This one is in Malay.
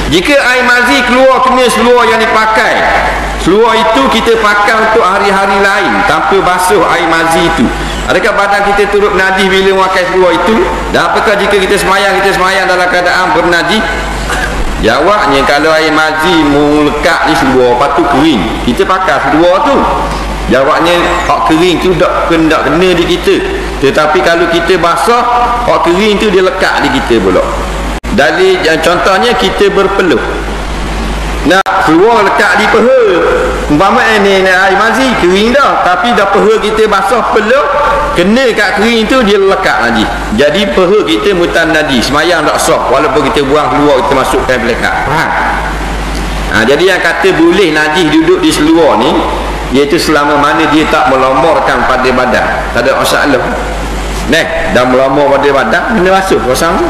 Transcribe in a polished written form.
Jika air mazi keluar kena seluar yang dipakai, seluar itu kita pakai untuk hari-hari lain tanpa basuh air mazi itu, adakah badan kita turut najis bila memakai seluar itu? Dan apakah jika kita semayang dalam keadaan bernajis? Jawabnya, kalau air mazi melekat di seluar, lepas tu kering, kita pakai seluar tu. Jawabnya, hak kering tu tak kena di kita. Tetapi kalau kita basah, hak kering tu dia lekat di kita pula. Dari contohnya, kita berpeluh, nak seluar lekat di peha, umpama ni air mazi kering dah, tapi dah peha kita basah, peluh kena kat kering tu, dia lekat lagi. Jadi peha kita mutan najis, semayang tak sah walaupun kita buang keluar, kita masukkan pelekat. Faham? Jadi yang kata boleh najis duduk di seluar ni, iaitu selama mana dia tak melomorkan pada badan, tak ada masalah. Dah melomor pada badan, kena basuh kosong tu.